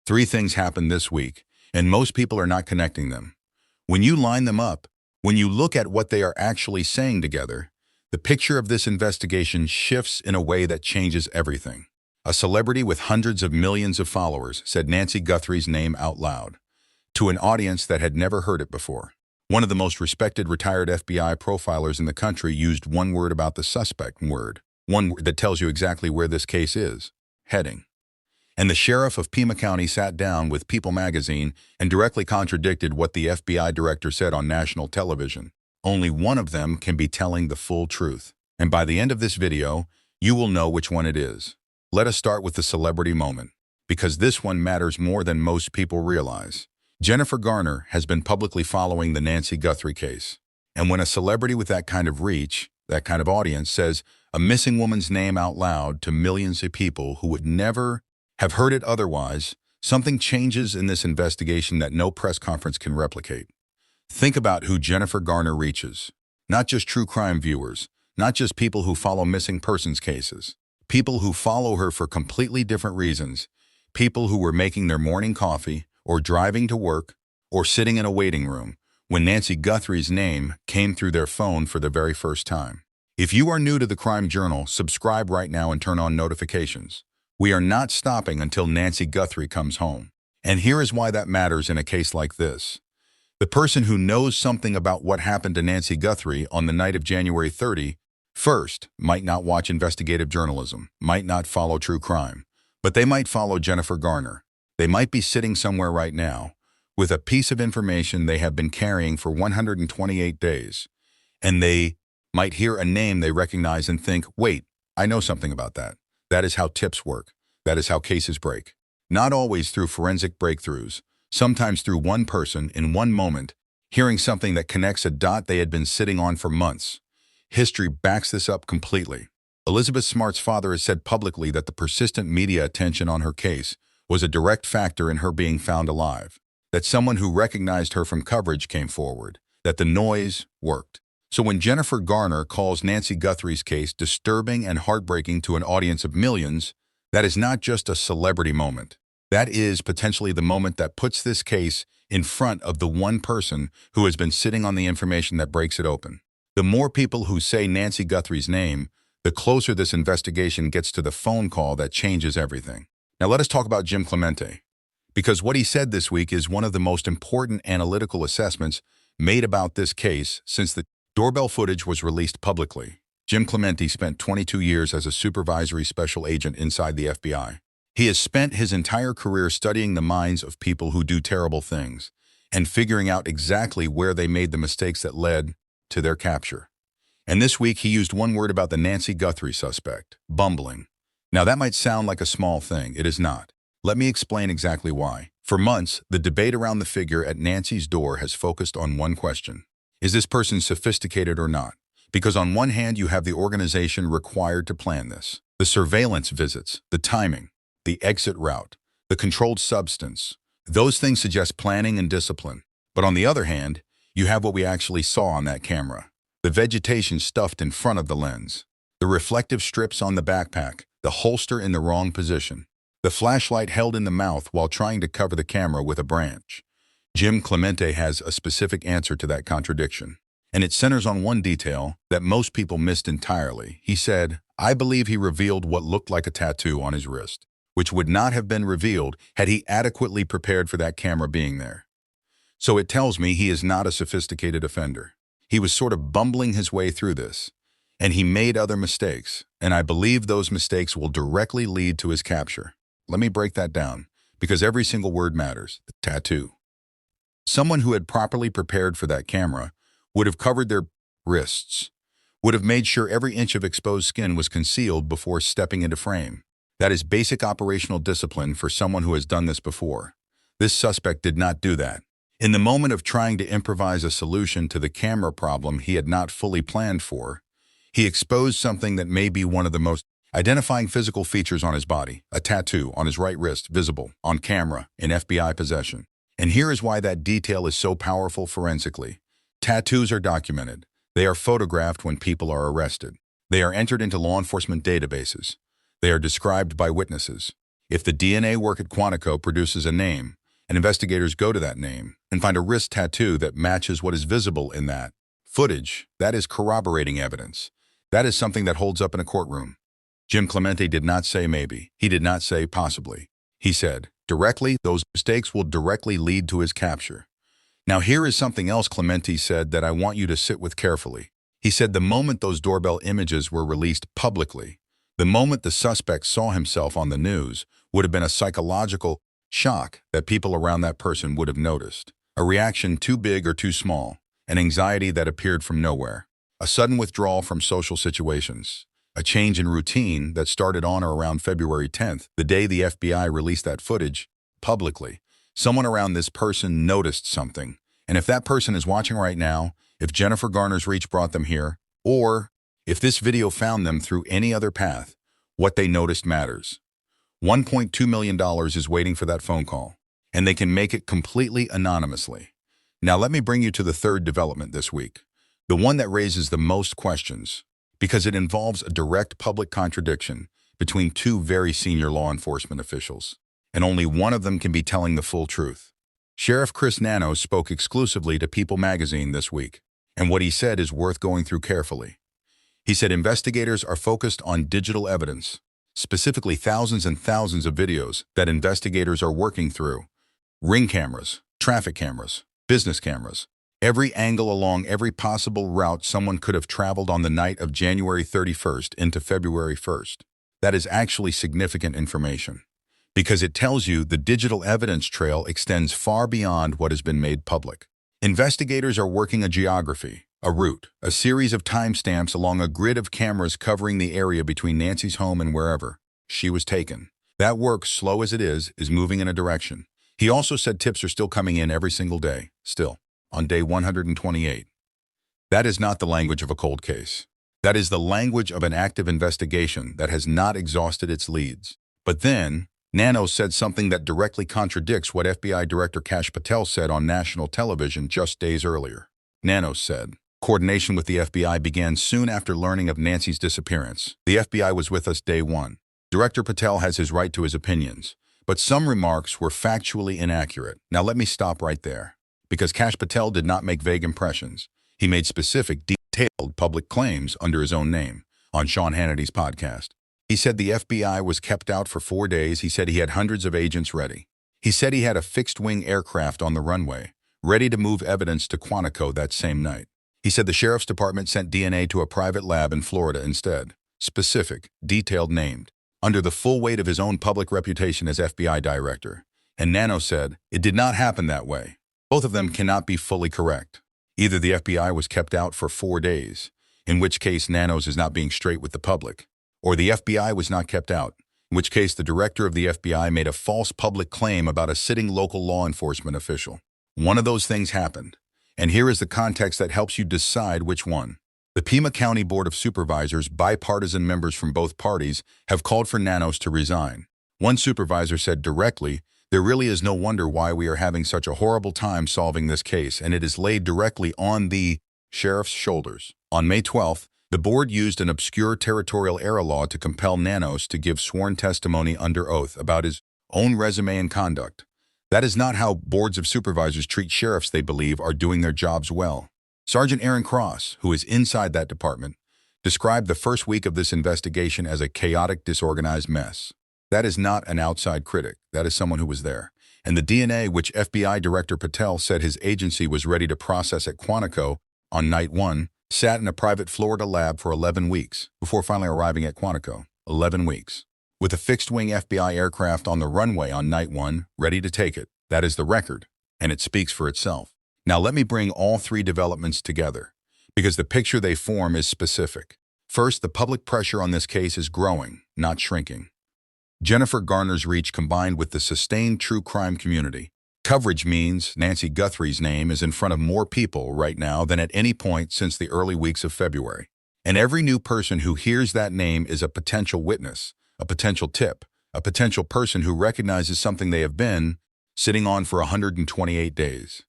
Three things happened this week, and most people are not connecting them. When you line them up, when you look at what they are actually saying together, the picture of this investigation shifts in a way that changes everything. A celebrity with hundreds of millions of followers said Nancy Guthrie's name out loud, to an audience that had never heard it before. One of the most respected retired FBI profilers in the country used one word about the suspect, one word that tells you exactly where this case is heading. And the sheriff of Pima County sat down with People magazine and directly contradicted what the FBI director said on national television. Only one of them can be telling the full truth. And by the end of this video, you will know which one it is. Let us start with the celebrity moment, because this one matters more than most people realize. Jennifer Garner has been publicly following the Nancy Guthrie case. And when a celebrity with that kind of reach, that kind of audience, says a missing woman's name out loud to millions of people who would never have heard it otherwise, something changes in this investigation that no press conference can replicate. Think about who Jennifer Garner reaches. Not just true crime viewers, not just people who follow missing persons cases, people who follow her for completely different reasons, people who were making their morning coffee, or driving to work, or sitting in a waiting room when Nancy Guthrie's name came through their phone for the very first time. If you are new to the Crime Journal, subscribe right now and turn on notifications. We are not stopping until Nancy Guthrie comes home. And here is why that matters in a case like this. The person who knows something about what happened to Nancy Guthrie on the night of January 31st might not watch investigative journalism, might not follow true crime, but they might follow Jennifer Garner. They might be sitting somewhere right now with a piece of information they have been carrying for 128 days, and they might hear a name they recognize and think, wait, I know something about that. That is how tips work. That is how cases break. Not always through forensic breakthroughs, sometimes through one person in one moment, hearing something that connects a dot they had been sitting on for months. History backs this up completely. Elizabeth Smart's father has said publicly that the persistent media attention on her case was a direct factor in her being found alive, that someone who recognized her from coverage came forward, that the noise worked. So when Jennifer Garner calls Nancy Guthrie's case disturbing and heartbreaking to an audience of millions, that is not just a celebrity moment. That is potentially the moment that puts this case in front of the one person who has been sitting on the information that breaks it open. The more people who say Nancy Guthrie's name, the closer this investigation gets to the phone call that changes everything. Now let us talk about Jim Clemente, because what he said this week is one of the most important analytical assessments made about this case since the doorbell footage was released publicly. Jim Clemente spent 22 years as a supervisory special agent inside the FBI. He has spent his entire career studying the minds of people who do terrible things and figuring out exactly where they made the mistakes that led to their capture. And this week he used one word about the Nancy Guthrie suspect, bumbling. Now that might sound like a small thing. It is not. Let me explain exactly why. For months, the debate around the figure at Nancy's door has focused on one question. Is this person sophisticated or not? Because on one hand, you have the organization required to plan this, the surveillance visits, the timing, the exit route, the controlled substance. Those things suggest planning and discipline. But on the other hand, you have what we actually saw on that camera, the vegetation stuffed in front of the lens, the reflective strips on the backpack, the holster in the wrong position, the flashlight held in the mouth while trying to cover the camera with a branch. Jim Clemente has a specific answer to that contradiction, and it centers on one detail that most people missed entirely. He said, I believe he revealed what looked like a tattoo on his wrist, which would not have been revealed had he adequately prepared for that camera being there. So it tells me he is not a sophisticated offender. He was sort of bumbling his way through this, and he made other mistakes, and I believe those mistakes will directly lead to his capture. Let me break that down, because every single word matters. The tattoo. Someone who had properly prepared for that camera would have covered their wrists, would have made sure every inch of exposed skin was concealed before stepping into frame. That is basic operational discipline for someone who has done this before. This suspect did not do that. In the moment of trying to improvise a solution to the camera problem he had not fully planned for, he exposed something that may be one of the most identifying physical features on his body, a tattoo on his right wrist, visible, on camera, in FBI possession. And here is why that detail is so powerful forensically. Tattoos are documented. They are photographed when people are arrested. They are entered into law enforcement databases. They are described by witnesses. If the DNA work at Quantico produces a name, and investigators go to that name and find a wrist tattoo that matches what is visible in that footage, that is corroborating evidence. That is something that holds up in a courtroom. Jim Clemente did not say maybe. He did not say possibly. He said, directly, those mistakes will directly lead to his capture. Now here is something else Clemente said that I want you to sit with carefully. He said the moment those doorbell images were released publicly, the moment the suspect saw himself on the news, would have been a psychological shock that people around that person would have noticed. A reaction too big or too small, an anxiety that appeared from nowhere, a sudden withdrawal from social situations, a change in routine that started on or around February 10th, the day the FBI released that footage publicly. Someone around this person noticed something. And if that person is watching right now, if Jennifer Garner's reach brought them here, or if this video found them through any other path, what they noticed matters. $1.2 million is waiting for that phone call, and they can make it completely anonymously. Now let me bring you to the third development this week, the one that raises the most questions, because it involves a direct public contradiction between two very senior law enforcement officials, and only one of them can be telling the full truth. Sheriff Chris Nanos spoke exclusively to People magazine this week, and what he said is worth going through carefully. He said investigators are focused on digital evidence, specifically thousands and thousands of videos that investigators are working through. Ring cameras, traffic cameras, business cameras, every angle along every possible route someone could have traveled on the night of January 31st into February 1st. That is actually significant information, because it tells you the digital evidence trail extends far beyond what has been made public. Investigators are working a geography, a route, a series of timestamps along a grid of cameras covering the area between Nancy's home and wherever she was taken. That work, slow as it is moving in a direction. He also said tips are still coming in every single day, still, on day 128. That is not the language of a cold case. That is the language of an active investigation that has not exhausted its leads. But then, Nanos said something that directly contradicts what FBI Director Kash Patel said on national television just days earlier. Nanos said, coordination with the FBI began soon after learning of Nancy's disappearance. The FBI was with us day one. Director Patel has his right to his opinions, but some remarks were factually inaccurate. Now let me stop right there, because Kash Patel did not make vague impressions. He made specific, detailed public claims under his own name on Sean Hannity's podcast. He said the FBI was kept out for 4 days. He said he had hundreds of agents ready. He said he had a fixed-wing aircraft on the runway, ready to move evidence to Quantico that same night. He said the sheriff's department sent DNA to a private lab in Florida instead. Specific, detailed, named, under the full weight of his own public reputation as FBI director. And Nanos said, it did not happen that way. Both of them cannot be fully correct. Either the FBI was kept out for 4 days, in which case Nanos is not being straight with the public, or the FBI was not kept out, in which case the director of the FBI made a false public claim about a sitting local law enforcement official. One of those things happened, and here is the context that helps you decide which one. The Pima County Board of Supervisors, bipartisan members from both parties, have called for Nanos to resign. One supervisor said directly, there really is no wonder why we are having such a horrible time solving this case, and it is laid directly on the sheriff's shoulders. On May 12th, the board used an obscure territorial era law to compel Nanos to give sworn testimony under oath about his own resume and conduct. That is not how boards of supervisors treat sheriffs they believe are doing their jobs well. Sergeant Aaron Cross, who is inside that department, described the first week of this investigation as a chaotic, disorganized mess. That is not an outside critic. That is someone who was there. And the DNA, which FBI Director Patel said his agency was ready to process at Quantico on night one, sat in a private Florida lab for 11 weeks before finally arriving at Quantico. 11 weeks. With a fixed-wing FBI aircraft on the runway on night one, ready to take it. That is the record, and it speaks for itself. Now let me bring all three developments together, because the picture they form is specific. First, the public pressure on this case is growing, not shrinking. Jennifer Garner's reach combined with the sustained true crime community. Coverage means Nancy Guthrie's name is in front of more people right now than at any point since the early weeks of February. And every new person who hears that name is a potential witness, a potential tip, a potential person who recognizes something they have been sitting on for 128 days.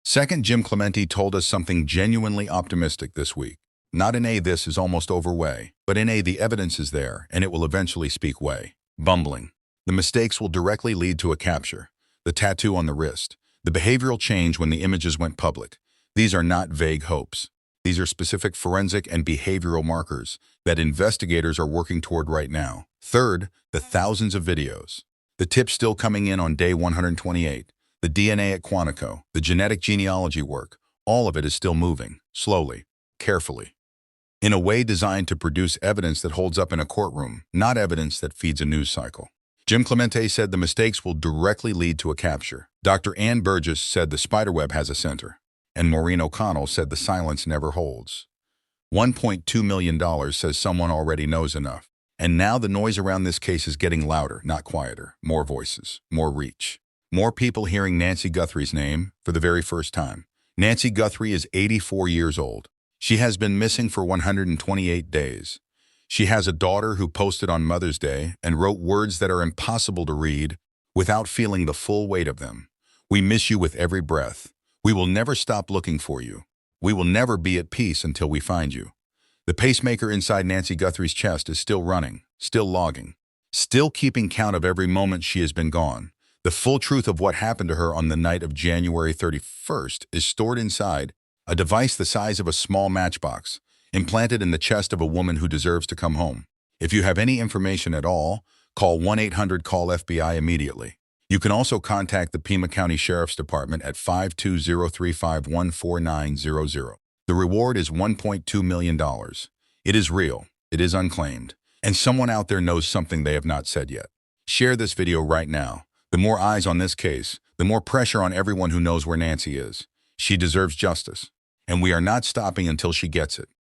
Second, Jim Clemente told us something genuinely optimistic this week. Not in a this is almost over way, but in a the evidence is there and it will eventually speak way. Bumbling. The mistakes will directly lead to a capture. The tattoo on the wrist. The behavioral change when the images went public. These are not vague hopes. These are specific forensic and behavioral markers that investigators are working toward right now. Third, the thousands of videos. The tips still coming in on day 128. The DNA at Quantico, the genetic genealogy work, all of it is still moving, slowly, carefully, in a way designed to produce evidence that holds up in a courtroom, not evidence that feeds a news cycle. Jim Clemente said the mistakes will directly lead to a capture. Dr. Ann Burgess said the spiderweb has a center. And Maureen O'Connell said the silence never holds. $1.2 million says someone already knows enough. And now the noise around this case is getting louder, not quieter. More voices, more reach. More people hearing Nancy Guthrie's name for the very first time. Nancy Guthrie is 84 years old. She has been missing for 128 days. She has a daughter who posted on Mother's Day and wrote words that are impossible to read without feeling the full weight of them. We miss you with every breath. We will never stop looking for you. We will never be at peace until we find you. The pacemaker inside Nancy Guthrie's chest is still running, still logging, still keeping count of every moment she has been gone. The full truth of what happened to her on the night of January 31st is stored inside a device the size of a small matchbox, implanted in the chest of a woman who deserves to come home. If you have any information at all, call 1-800-CALL-FBI immediately. You can also contact the Pima County Sheriff's Department at 520-351-4900. The reward is $1.2 million. It is real, it is unclaimed, and someone out there knows something they have not said yet. Share this video right now. The more eyes on this case, the more pressure on everyone who knows where Nancy is. She deserves justice, and we are not stopping until she gets it.